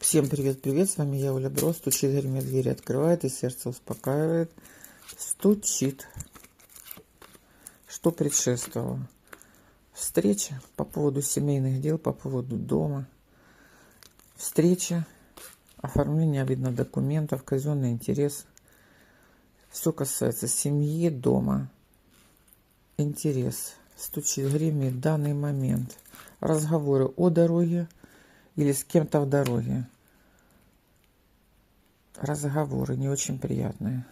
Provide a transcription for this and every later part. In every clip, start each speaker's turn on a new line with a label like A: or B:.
A: Всем привет-привет, с вами я, Оля Бро. Стучит, гремит, двери открывает и сердце успокаивает. Стучит. Что предшествовало? Встреча по поводу семейных дел, по поводу дома. Встреча, оформление, видно, документов, казенный интерес. Все касается семьи, дома. Интерес. Стучит, гремит, данный момент. Разговоры о дороге или с кем-то в дороге. Разговоры не очень приятные.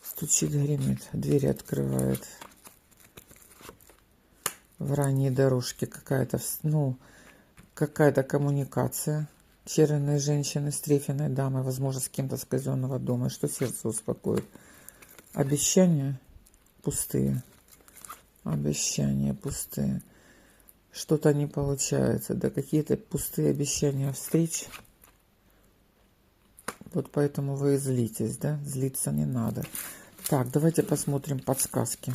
A: Стучит, гремит, двери открывает. В ранней дорожке какая-то, какая-то коммуникация. Черной женщины с трефиной дамой, возможно, с кем-то с казенного дома. Что сердце успокоит? Обещания пустые. Обещания пустые. Что-то не получается. Да какие-то пустые обещания встреч. Вот поэтому вы и злитесь, да? Злиться не надо. Так, давайте посмотрим подсказки.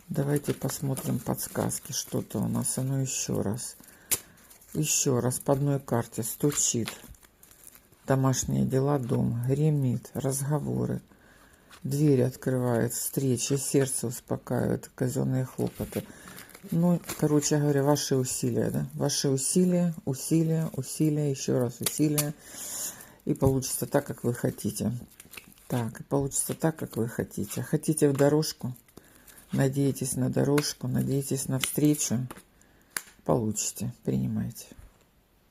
A: Давайте посмотрим подсказки. Что-то у нас, оно еще раз. Еще раз по одной карте стучит. Домашние дела, дом. Гремит, разговоры. Дверь открывает, встречи, сердце успокаивает, казенные хлопоты. Ну, короче говоря, ваши усилия, да? Ваши усилия, еще раз усилия. И получится так, как вы хотите. Так, и получится так, как вы хотите. Хотите в дорожку? Надеетесь на дорожку, надеетесь на встречу? Получите, принимайте.